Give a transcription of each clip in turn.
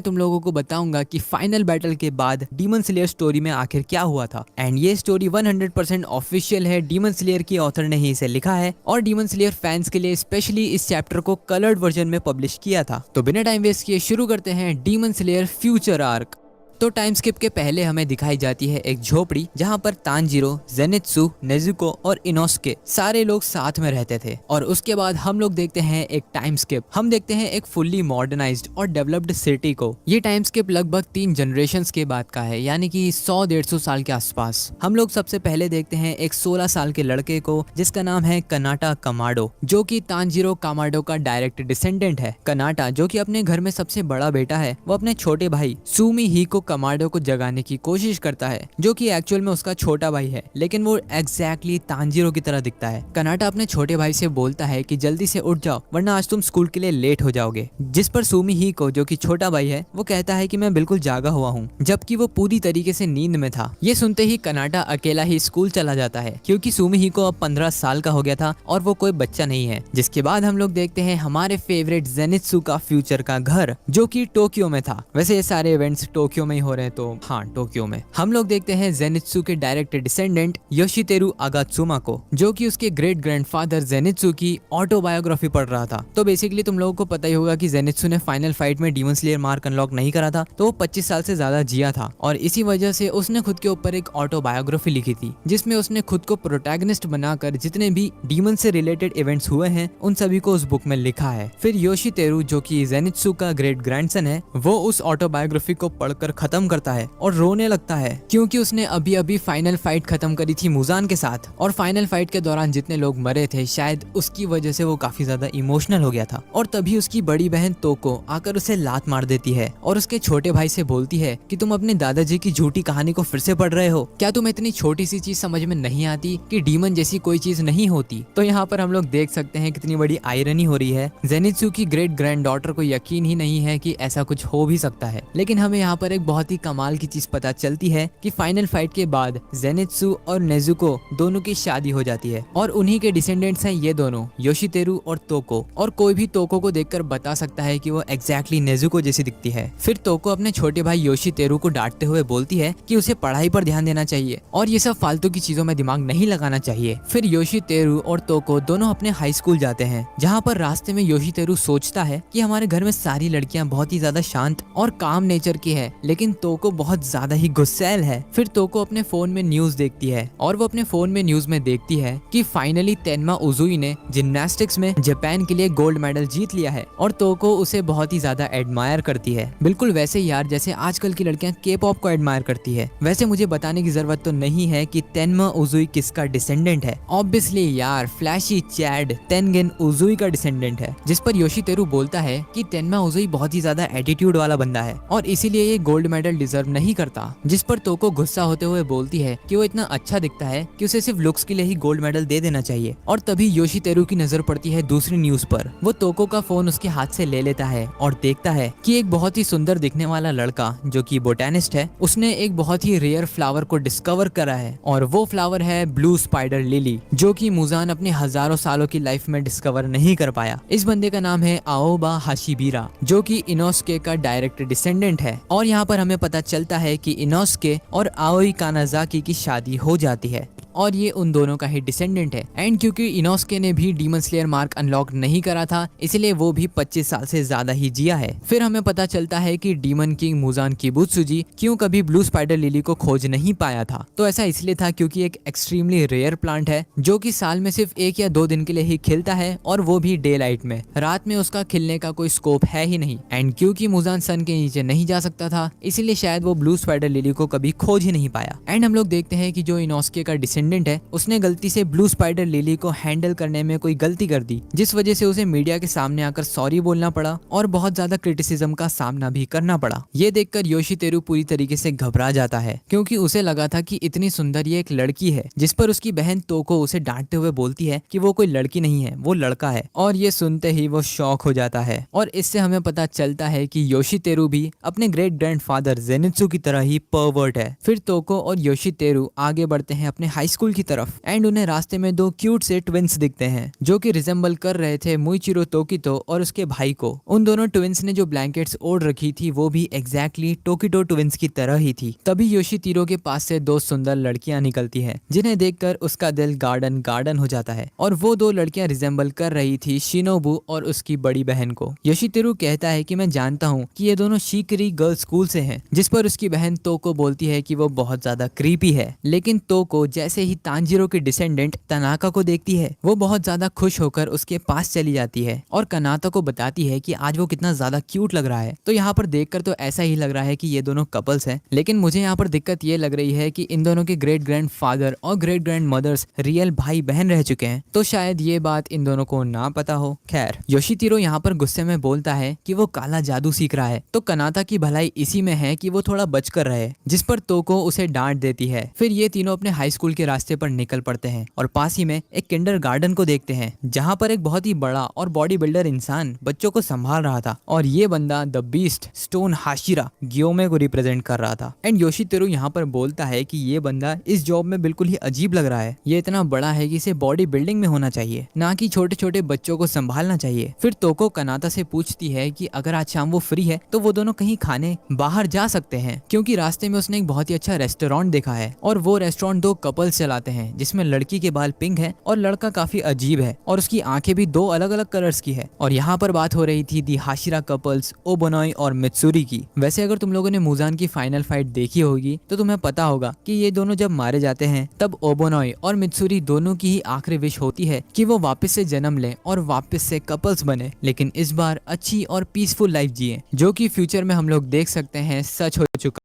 मैं तुम लोगों को बताऊंगा कि फाइनल बैटल के बाद डीमन स्लेयर स्टोरी में आखिर क्या हुआ था। एंड ये स्टोरी 100% ऑफिशियल है, डीमन स्लेयर की ऑथर ने ही इसे लिखा है और डीमन स्लेयर फैंस के लिए स्पेशली इस चैप्टर को कलर्ड वर्जन में पब्लिश किया था। तो बिना टाइम वेस्ट किए शुरू करते हैं डीमन स्लेयर फ्यूचर आर्क। तो टाइम स्किप के पहले हमें दिखाई जाती है एक झोपड़ी जहां पर तांजीरो, जेनित्सु, नेजुको और इनोस्के सारे लोग साथ में रहते थे। और उसके बाद हम लोग देखते हैं एक टाइम स्किप। हम देखते हैं एक फुल्ली मॉडर्नाइज्ड और डेवलप्ड सिटी को। ये टाइम स्किप लगभग 3 जनरेशंस के बाद का है, यानी कि 100-150 साल के आसपास। हम लोग सबसे पहले देखते हैं एक 16 साल के लड़के को जिसका नाम है कनाटा कमाडो, जो कि तांजीरो कामाडो का डायरेक्ट डिसेंडेंट है। कनाटा जो कि अपने घर में सबसे बड़ा बेटा है, वो अपने छोटे भाई सुमी ही को कमाडो को जगाने की कोशिश करता है, जो कि एक्चुअल में उसका छोटा भाई है, लेकिन वो एग्जैक्टली तांजीरो की तरह दिखता है। कनाटा अपने छोटे भाई से बोलता है कि जल्दी से उठ जाओ वरना आज तुम स्कूल के लिए लेट हो जाओगे, जिस पर सुमी ही को जो कि छोटा भाई है वो कहता है कि मैं बिल्कुल जागा हुआ हूँ, जबकि वो पूरी तरीके से नींद में था। ये सुनते ही कनाटा अकेला ही स्कूल चला जाता है क्योंकि सुमी ही को अब 15 साल का हो गया था और वो कोई बच्चा नहीं है। जिसके बाद हम लोग देखते हैं हमारे फेवरेट जेनित्सु का फ्यूचर का घर, जो कि टोक्यो में था। वैसे ये सारे इवेंट्स टोक्यो में ही हो रहे हैं, तो हाँ टोक्यो में। हम लोग देखते हैं जेनित्सु के डायरेक्ट डिसेंडेंट योशितेरु अगात्सुमा को, जो कि उसके ग्रेट ग्रैंडफादर जेनित्सु की ऑटोबायोग्राफी पढ़ रहा था। तो बेसिकली तुम लोगों को पता ही होगा कि जेनित्सु ने फाइनल फाइट में डीमन स्लेयर मार्क अनलॉक नहीं करा था, तो वो 25 साल से ज्यादा जिया था और इसी वजह से उसने खुद के ऊपर एक ऑटोबायोग्राफी लिखी थी, जिसमें उसने खुद को प्रोटैगनिस्ट बनाकर जितने भी डीमन से रिलेटेड इवेंट्स हुए हैं उन सभी को उस बुक में लिखा है। फिर योशितेरु जो कि जेनित्सु का ग्रेट ग्रैंडसन है, वो उस ऑटोबायोग्राफी को पढ़कर खत्म करता है और रोने लगता है क्योंकि उसने अभी अभी फाइनल फाइट खत्म करी थी मुजान के साथ, और फाइनल फाइट के दौरान जितने लोग मरे थे शायद उसकी वजह से वो काफी ज्यादा इमोशनल हो गया था। और तभी उसकी बड़ी बहन तोको आकर उसे लात मार देती है और उसके छोटे भाई से बोलती है कि तुम अपने दादाजी की झूठी कहानी को फिर से पढ़ रहे हो, क्या तुम्हें इतनी छोटी सी चीज समझ में नहीं आती कि डीमन जैसी कोई चीज नहीं होती। तो यहाँ पर हम लोग देख सकते हैं कितनी बड़ी आयरनी हो रही है। जेनित्सु की ग्रेट ग्रैंड डॉटर को यकीन ही नहीं है कि ऐसा कुछ हो भी सकता है, लेकिन हमें यहाँ पर एक बहुत ही कमाल की चीज पता चलती है कि फाइनल फाइट के बाद जेनित्सु और नेजुको दोनों की शादी हो जाती है और उन्हीं के डिसेंडेंट्स हैं ये दोनों, योशितेरु और तोको। और कोई भी तोको को देखकर बता सकता है कि वो एग्जैक्टली नेजुको जैसी दिखती है। फिर तोको अपने छोटे भाई योशितेरु को डांटते हुए बोलती है कि उसे पढ़ाई पर ध्यान देना चाहिए और ये सब फालतू की चीजों में दिमाग नहीं लगाना चाहिए। फिर योशितेरु और तोको दोनों अपने हाई स्कूल जाते हैं, जहाँ पर रास्ते में योशितेरु सोचता है कि हमारे घर में सारी लड़कियां बहुत ही ज्यादा शांत और काम नेचर की है, लेकिन तोको बहुत ज्यादा ही गुस्सैल है। फिर तोको अपने फोन में न्यूज देखती है और वो अपने फोन में न्यूज में देखती है कि फाइनली तेन्मा उजुई ने जिम्नास्टिक्स में जापान के लिए गोल्ड मेडल जीत लिया है और तोको उसे बहुत ही ज्यादा एडमायर करती है। बिल्कुल वैसे यार जैसे आजकल की लड़कियां के पॉप को एडमायर करती है। वैसे मुझे बताने की जरूरत तो नहीं है कि तेन्मा उजुई किसका डिसेंडेंट है। ऑब्वियसली यार फ्लैशी चैड तेनगेन उजुई का डिसेंडेंट है, जिस पर योशितेरु बोलता है कि तेन्मा उजुई बहुत ही ज्यादा एटीट्यूड वाला बंदा है और इसीलिए ये गोल्ड मेडल डिजर्व नहीं करता। जिस पर तोको गुस्सा होते हुए बोलती है कि वो इतना अच्छा दिखता है कि उसे सिर्फ लुक्स के लिए ही गोल्ड मेडल दे देना चाहिए। और तभी योशितेरु की नजर पड़ती है दूसरी न्यूज पर। वो तोको का फोन उसके हाथ से ले लेता है और देखता है कि एक बहुत ही सुंदर दिखने वाला लड़का जो कि बोटेनिस्ट है, उसने एक बहुत ही रेयर फ्लावर को डिस्कवर करा है और वो फ्लावर है ब्लू स्पाइडर लिली, जो कि मुजान अपने हजारों सालों की लाइफ में डिस्कवर नहीं कर पाया। इस बंदे का नाम है आओबा हाशिबिरा, जो कि इनोस्के का डायरेक्ट डिसेंडेंट है। और यहाँ पर हमें पता चलता है कि इनोस्के और आओई कानाजाकी की शादी हो जाती है और ये उन दोनों का ही डिसेंडेंट है। एंड क्योंकि इनोस्के ने भी डीमन स्लेयर मार्क अनलॉक नहीं करा था, इसलिए वो भी 25 साल से ज्यादा ही जिया है। फिर हमें पता चलता है कि डीमन किंग मुजान किबुत्सुजी क्यों कभी ब्लू स्पाइडर लिली को खोज नहीं पाया था। तो ऐसा इसलिए था क्योंकि एक एक्सट्रीमली रेयर प्लांट है जो कि साल में सिर्फ 1 या 2 दिन के लिए ही खिलता है और वो भी डे लाइट में। रात में उसका खिलने का कोई स्कोप है ही नहीं। एंड क्योंकि मुजान सन के नीचे नहीं जा सकता था, इसीलिए शायद वो ब्लू स्पाइडर लिली को कभी खोज ही नहीं पाया। एंड हम लोग देखते हैं कि जो इनोस्के का डिसेंडेंट है उसने गलती से ब्लू स्पाइडर लिली को हैंडल करने में कोई गलती कर दी, जिस वजह से उसे मीडिया के सामने आकर सॉरी बोलना पड़ा और बहुत ज्यादा क्रिटिसिज्म का सामना भी करना पड़ा। ये देखकर योशितेरु पूरी तरीके से घबरा जाता है क्योंकि उसे लगा था कि इतनी सुंदर ये एक लड़की है, जिस पर उसकी बहन तोको उसे डांटते हुए बोलती है कि वो कोई लड़की नहीं है, वो लड़का है। और ये सुनते ही वो शॉक हो जाता है और इससे हमें पता चलता है कि योशितेरु भी अपने ग्रेट ग्रैंडफादर जेनित्सु की तरह ही परवर्ट है। फिर तोको और योशितेरु आगे बढ़ते हैं अपने हाई स्कूल की तरफ एंड उन्हें रास्ते में दो क्यूट से ट्विंस दिखते हैं जो कि रिजेंबल कर रहे थे मुइचिरो तोकितो और उसके भाई को। उन दोनों ट्विंस ने जो ब्लैंकेट्स ओढ़ रखी थी वो भी एग्जैक्टली टोकितो ट्विंस की तरह ही थी। तभी योशितीरो के पास से दो सुंदर लड़कियां निकलती हैं जिन्हें देखकर उसका दिल गार्डन गार्डन हो जाता है और वो दो लड़कियां रिजेंबल कर रही थी शिनोबू और उसकी बड़ी बहन को। योशितीरो कहता है कि मैं जानता हूँ कि ये दोनों शिकरी गर्ल्स स्कूल से हैं, जिस पर उसकी बहन तोको बोलती है कि वो बहुत ज्यादा क्रीपी है। लेकिन तोको जैसे ही तांजीरो के डिसेंडेंट तनाका को देखती है वो बहुत ज्यादा खुश होकर उसके पास चली जाती है और कनाता को बताती है कि आज वो कितना ज्यादा क्यूट लग रहा है। तो यहाँ पर देखकर तो ऐसा ही लग रहा है कि ये दोनों कपल्स हैं, लेकिन मुझे यहाँ पर दिक्कत ये लग रही है कि इन दोनों के ग्रेट ग्रैंड फादर और ग्रेट ग्रैंड मदर्स रियल भाई बहन रह चुके हैं, तो शायद ये बात इन दोनों को ना पता हो। खैर, योशितीरो यहाँ पर गुस्से में बोलता है कि वो काला जादू सीख रहा है, तो कनाता की भलाई इसी में है कि वो थोड़ा बच कर रहे, जिस पर तोको उसे डांट देती है। फिर ये तीनों अपने हाई स्कूल के रास्ते पर निकल पड़ते हैं और पास ही में एक किंडरगार्टन को देखते हैं जहाँ पर एक बहुत ही बड़ा और बॉडी बिल्डर इंसान बच्चों को संभाल रहा था और ये बंदा द बीस्ट स्टोन हाशिरा ग्योमे को रिप्रेजेंट कर रहा था। एंड योशितेरू यहाँ पर बोलता है कि ये बंदा इस जॉब में बिल्कुल ही अजीब लग रहा है, ये इतना बड़ा है कि इसे बॉडी बिल्डिंग में होना चाहिए, ना कि छोटे छोटे बच्चों को संभालना चाहिए। फिर तोको कनाता से पूछती है कि अगर आज शाम वो फ्री है तो वो दोनों कहीं खाने बाहर जा सकते हैं, क्योंकि रास्ते में उसने एक बहुत ही अच्छा रेस्टोरेंट देखा है और वो रेस्टोरेंट दो कपल्स चलाते हैं जिसमें लड़की के बाल पिंक है और लड़का काफी अजीब है और उसकी आंखें भी दो अलग अलग कलर्स की है। और यहाँ पर बात हो रही थी दी हाशिरा कपल्स ओबोनोई और मित्सुरी की। वैसे अगर तुम लोगों ने मुजान की फाइनल फाइट देखी होगी तो तुम्हें पता होगा कि ये दोनों जब मारे जाते हैं तब ओबोनोई और मित्सुरी दोनों की ही आखिरी विश होती है कि वो वापस से जन्म लें और वापस से कपल्स बने, लेकिन इस बार अच्छी और पीसफुल लाइफ जिए, जो कि फ्यूचर में हम लोग देख सकते हैं सच हो चुका।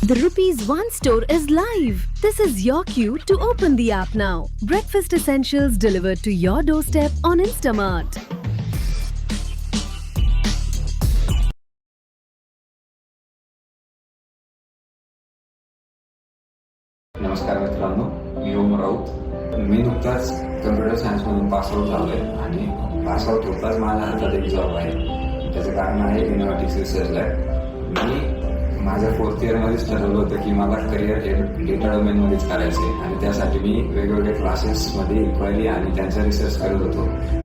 The Rupees 1 store is live. This is your cue to open the app now. Breakfast essentials delivered to your doorstep on Instamart. नमस्कार मित्रांनो, मी ओम राऊत. मी नुकताच कम्प्युटर सायन्समधून पासआउट झालो आहे आणि पासआउट होताच माझ्या हातात एक जॉब आहे. त्याचं कारण आहे इनोव्हेटिक्स रिसर्च लॅब. मी माझ्या 4th इयरमध्येच ठरवलं होतं की मला करिअर हे डेटा डोमेनमध्येच करायचं आहे आणि त्यासाठी मी वेगवेगळ्या क्लासेसमध्ये इक्वायरी आणि त्यांचा रिसर्च करत होतो.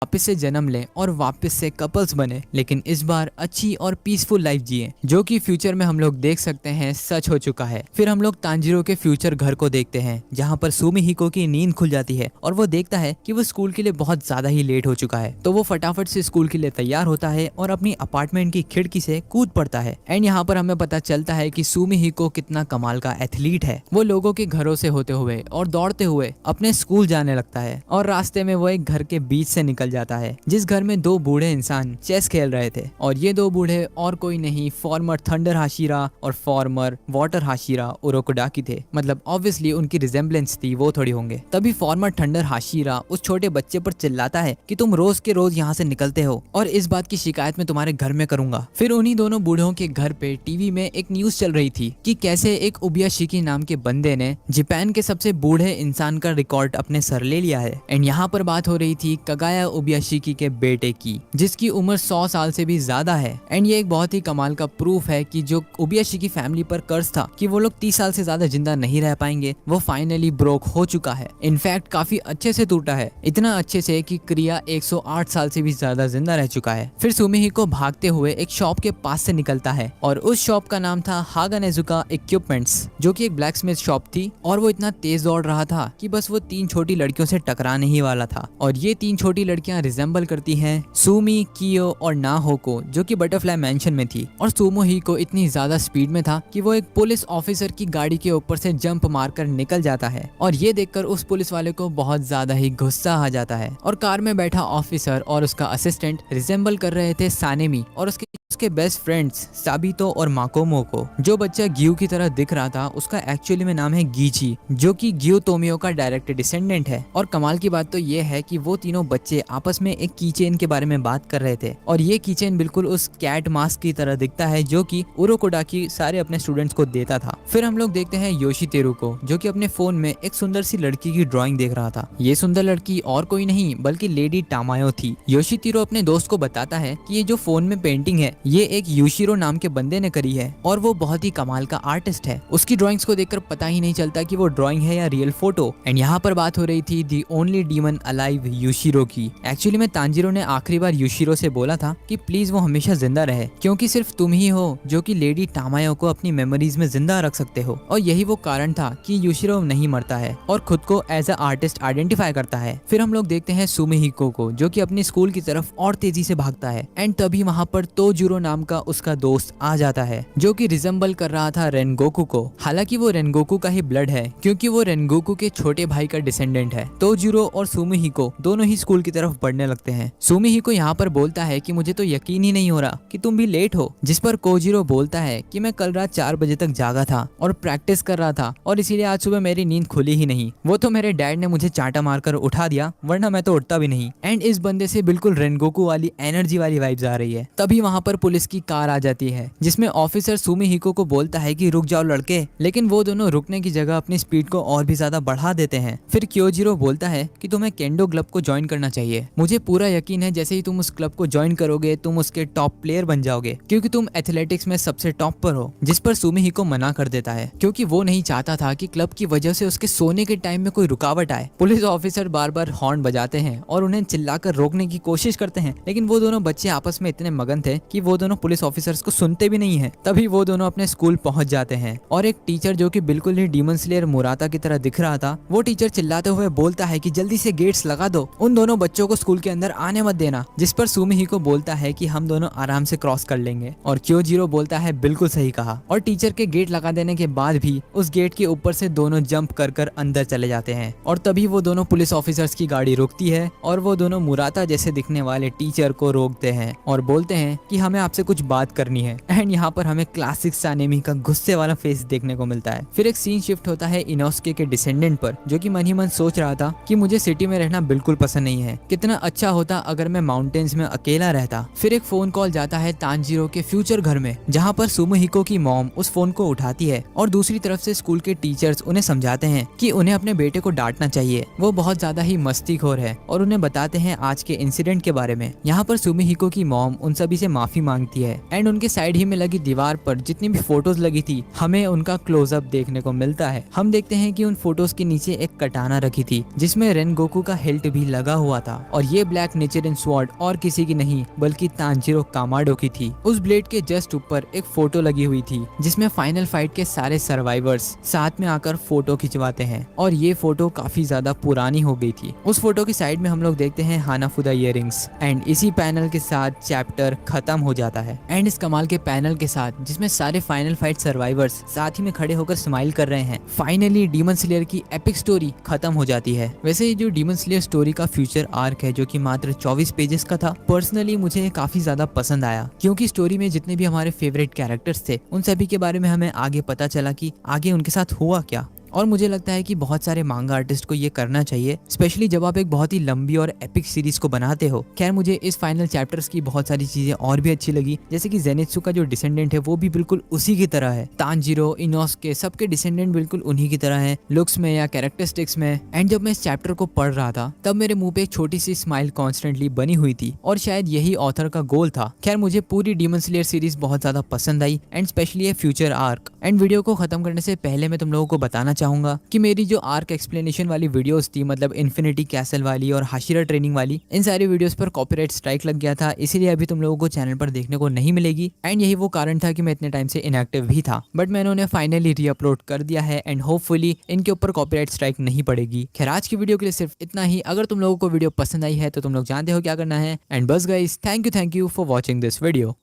वापस से जन्म लें और वापस से कपल्स बने, लेकिन इस बार अच्छी और पीसफुल लाइफ जिए, जो कि फ्यूचर में हम लोग देख सकते हैं सच हो चुका है। फिर हम लोग तांजीरो के फ्यूचर घर को देखते हैं जहाँ पर सुमिहिको की नींद खुल जाती है और वो देखता है कि वो स्कूल के लिए बहुत ज्यादा ही लेट हो चुका है, तो वो फटाफट से स्कूल के लिए तैयार होता है और अपनी अपार्टमेंट की खिड़की से कूद पड़ता है। एंड यहाँ पर हमें पता चलता है कि सुमिहिको कितना कमाल का एथलीट है। वो लोगों के घरों से होते हुए और दौड़ते हुए अपने स्कूल जाने लगता है और रास्ते में वो एक घर के बीच से निकल जाता है जिस घर में दो बूढ़े इंसान चेस खेल रहे थे, और ये दो बूढ़े और कोई नहीं फॉर्मर थंडर हाशिरा और फॉर्मर वाटर हाशिरा उरोकुडाकी थे। मतलब ऑब्वियसली उनकी रिजेम्बलेंस थी, वो थोड़ी होंगे। तभी फॉर्मर थंडर हाशिरा उस छोटे बच्चे पर चिल्लाता है कि तुम रोज के रोज यहाँ से निकलते हो और इस बात की शिकायत मैं तुम्हारे घर में करूंगा। फिर उन्हीं दोनों बूढ़ों के घर पे टीवी में एक न्यूज चल रही थी कि कैसे एक उबियाशिकी नाम के बंदे ने जापान के सबसे बूढ़े इंसान का रिकॉर्ड अपने सर ले लिया है। एंड यहाँ पर बात हो रही थी कगाया उबियाशिकी के बेटे की, जिसकी उम्र 100 साल से भी ज्यादा है। एंड ये एक बहुत ही कमाल का प्रूफ है कि जो उबियाशिकी फैमिली पर कर्ज था कि वो लोग 30 साल से ज्यादा जिंदा नहीं रह पाएंगे, वो फाइनली ब्रोक हो चुका है। इनफैक्ट काफी अच्छे से टूटा है, इतना अच्छे से कि क्रिया 108 साल से भी ज्यादा जिंदा रह चुका है। फिर सुमिहिको भागते हुए एक शॉप के पास से निकलता है और उस शॉप का नाम था हागानेजुका इक्विपमेंट्स, जो कि एक ब्लैक स्मिथ शॉप थी। और वो इतना तेज दौड़ रहा था कि बस वो 3 छोटी लड़कियों से टकराने ही वाला था। और ये 3 छोटी लड़कियां रिजेंबल करती हैं सुमी, कियो और नाहोको, जो कि बटरफ्लाई मैंशन में थी। और सुमोहिको इतनी ज्यादा स्पीड में था कि वो एक पुलिस ऑफिसर की गाड़ी के ऊपर से जंप मारकर निकल जाता है। और ये देखकर उस पुलिस वाले को बहुत ज्यादा ही गुस्सा आ जाता है। और कार में बैठा ऑफिसर और उसका असिस्टेंट रिजेंबल कर रहे थे सानेमी और उसके बेस्ट फ्रेंड्स साबितो और माकोमो को। जो बच्चा ग्यू की तरह दिख रहा था उसका एक्चुअली में नाम है गीची, जो कि ग्यू तोमियो का डायरेक्ट डिसेंडेंट है। और कमाल की बात तो ये है कि वो तीनों बच्चे आपस आपस में एक कीचेन के बारे में बात कर रहे थे और ये कीचेन बिल्कुल उस कैट मास्क की तरह दिखता है जो कि उरोकोडाकी सारे अपने स्टूडेंट्स को देता था। फिर हम लोग देखते हैं योशितेरु को, जो कि अपने फोन में एक सुंदर सी लड़की की ड्राइंग देख रहा था। ये सुंदर लड़की और कोई नहीं बल्कि लेडी टामायो थी। योशितेरु अपने दोस्त को बताता है कि ये जो फोन में पेंटिंग है ये एक यूशिरो नाम के बंदे ने करी है और वो बहुत ही कमाल का आर्टिस्ट है। उसकी ड्राइंग्स को देखकर पता ही नहीं चलता कि वो ड्राइंग है या रियल फोटो। एंड यहाँ पर बात हो रही थी दी ओनली डीमन अलाइव यूशिरो की। एक्चुअली में तांजीरो ने आखिरी बार यूशिरो से बोला था कि प्लीज वो हमेशा जिंदा रहे, क्योंकि सिर्फ तुम ही हो जो कि लेडी टामायो को अपनी मेमोरीज में जिंदा रख सकते हो। और यही वो कारण था कि यूशिरो नहीं मरता है और खुद को एज अ आर्टिस्ट आइडेंटिफाई करता है। फिर हम लोग देखते हैं सुमिहिको को, जो कि अपनी स्कूल की तरफ और तेजी से भागता है। एंड तभी वहाँ पर तोजुरो नाम का उसका दोस्त आ जाता है जो कि रिजेंबल कर रहा था रेनगोकू को। हालांकि वो रेनगोकू का ही ब्लड है क्योंकि वो रेनगोकू के छोटे भाई का डिसेंडेंट है। तोजुरो और सुमिहिको दोनों ही स्कूल की तरफ बढ़ने लगते हैं। सुमिहिको यहाँ पर बोलता है कि मुझे तो यकीन ही नहीं हो रहा कि तुम भी लेट हो, जिस पर कोजिरो बोलता है कि मैं कल रात 4 बजे तक जागा था और प्रैक्टिस कर रहा था और इसीलिए आज सुबह मेरी नींद खुली ही नहीं। वो तो मेरे डैड ने मुझे चांटा मारकर उठा दिया, वरना मैं तो उठता भी नहीं। एंड इस बंदे से बिल्कुल रेनगोकू वाली एनर्जी वाली वाइब्स आ रही है। तभी वहाँ पर पुलिस की कार आ जाती है जिसमें ऑफिसर सुमिहिको को बोलता है कि रुक जाओ लड़के, लेकिन वो दोनों रुकने की जगह अपनी स्पीड को और भी ज्यादा बढ़ा देते हैं। फिर क्योजिरो बोलता है कि तुम्हें केंडो क्लब को ज्वाइन करना चाहिए। मुझे पूरा यकीन है जैसे ही तुम उस क्लब को ज्वाइन करोगे तुम उसके टॉप प्लेयर बन जाओगे, क्योंकि तुम एथलेटिक्स में सबसे टॉप पर हो। जिस पर सुमिहिको मना कर देता है क्योंकि वो नहीं चाहता था कि क्लब की वजह से उसके सोने के टाइम में कोई रुकावट आए। पुलिस ऑफिसर बार बार हॉर्न बजाते हैं और उन्हें चिल्लाकर रोकने की कोशिश करते हैं, लेकिन वो दोनों बच्चे आपस में इतने मगन थे कि वो दोनों पुलिस ऑफिसर्स को सुनते भी नहीं है। तभी वो दोनों अपने स्कूल पहुंच जाते हैं और एक टीचर जो कि बिल्कुल ही डीमन स्लेयर मुराता की तरह दिख रहा था, वो टीचर चिल्लाते हुए बोलता है कि जल्दी से गेट्स लगा दो, उन दोनों बच्चों को स्कूल के अंदर आने मत देना। जिस पर सुमिहिको बोलता है कि हम दोनों आराम से क्रॉस कर लेंगे और क्योजिरो बोलता है बिल्कुल सही कहा। और टीचर के गेट लगा देने के बाद भी उस गेट के ऊपर से दोनों जंप कर अंदर चले जाते हैं। और तभी वो दोनों पुलिस ऑफिसर्स की गाड़ी रुकती है और वो दोनों मुराता जैसे दिखने वाले टीचर को रोकते हैं और बोलते हैं कि हमें आपसे कुछ बात करनी है। एंड यहाँ पर हमें क्लासिक सानेमी का गुस्से वाला फेस देखने को मिलता है। फिर एक सीन शिफ्ट होता है इनोस्के के डिसेंडेंट पर, जो कि मन ही मन सोच रहा था कि मुझे सिटी में रहना बिल्कुल पसंद नहीं है, कितना अच्छा होता अगर मैं माउंटेन्स में अकेला रहता। फिर एक फोन कॉल जाता है तांजीरो के फ्यूचर घर में, जहाँ पर सुमिहिको की मॉम उस फोन को उठाती है और दूसरी तरफ से स्कूल के टीचर्स उन्हें समझाते हैं कि उन्हें अपने बेटे को डांटना चाहिए, वो बहुत ज्यादा ही मस्तीखोर है, और उन्हें बताते हैं आज के इंसिडेंट के बारे में। यहाँ पर सुमिहिको की मॉम उन सभी से माफी मांगती है एंड उनके साइड ही में लगी दीवार पर जितनी भी फोटोज लगी थी हमें उनका क्लोजअप देखने को मिलता है। हम देखते हैं कि उन फोटोज के नीचे एक कटाना रखी थी जिसमें रेनगोकू का हिल्ट भी लगा हुआ था, और ये ब्लैक नेचरन स्वॉर्ड और किसी की नहीं बल्कि तांजीरो कामाडो की थी। उस ब्लेड के जस्ट ऊपर एक फोटो लगी हुई थी जिसमें फाइनल फाइट के सारे सर्वाइवर्स साथ में आकर फोटो खिंचवाते हैं, और ये फोटो काफी ज्यादा पुरानी हो गई थी। उस फोटो की साइड में हम लोग देखते हैं हानाफुदा इयररिंग्स। एंड इसी पैनल के साथ चैप्टर खत्म हो जाता है। एंड इस कमाल के पैनल के साथ जिसमें सारे फाइनल फाइट सर्वाइवर्स साथ ही में खड़े होकर स्माइल कर रहे हैं, फाइनली डीमन स्लेयर की एपिक स्टोरी खत्म हो जाती है। वैसे ये जो डीमन स्लेयर स्टोरी का फ्यूचर आर्क है जो कि मात्र 24 पेजेस का था, पर्सनली मुझे काफी ज्यादा पसंद आया, क्योंकि स्टोरी में जितने भी हमारे फेवरेट कैरेक्टर्स थे उन सभी के बारे में हमें आगे पता चला कि आगे उनके साथ हुआ क्या। और मुझे लगता है कि बहुत सारे मांगा आर्टिस्ट को ये करना चाहिए, स्पेशली जब आप एक बहुत ही लंबी और एपिक सीरीज को बनाते हो। खैर मुझे इस फाइनल चैप्टर्स की बहुत सारी चीजें और भी अच्छी लगी, जैसे कि जेनित्सु का जो डिसेंडेंट है वो भी बिल्कुल उसी की तरह है। तांजीरो, इनोस्के सबके डिसेंडेंट बिल्कुल उन्हीं की तरह है, लुक्स में या कैरेक्टरिस्टिक्स में। एंड जब मैं इस चैप्टर को पढ़ रहा था तब मेरे मुंह पे एक छोटी सी स्माइल कॉन्स्टेंटली बनी हुई थी, और शायद यही ऑथर का गोल था। खैर मुझे पूरी डीमन स्लेयर सीरीज बहुत ज्यादा पसंद आई, एंड स्पेशली ये फ्यूचर आर्क। एंड वीडियो को खत्म करने से पहले मैं तुम लोगों को बताना चाहूंगा कि मेरी जो आर्क एक्सप्लेनेशन वाली वीडियोस थी, मतलब इन्फिनिटी कैसल वाली और हाशिरा ट्रेनिंग वाली, इन सारी वीडियोस पर कॉपीराइट स्ट्राइक लग गया था, इसीलिए अभी तुम लोगों को चैनल पर देखने को नहीं मिलेगी। एंड यही वो कारण था कि मैं इतने टाइम से इनएक्टिव भी था, बट मैंने उन्हें फाइनली रीअपलोड कर दिया है एंड होपफुली इनके ऊपर कॉपीराइट स्ट्राइक नहीं पड़ेगी। खैर आज की वीडियो के लिए सिर्फ इतना ही। अगर तुम लोगों को वीडियो पसंद आई है तो तुम लोग जानते हो क्या करना है। एंड बस guys, thank you for watching this video.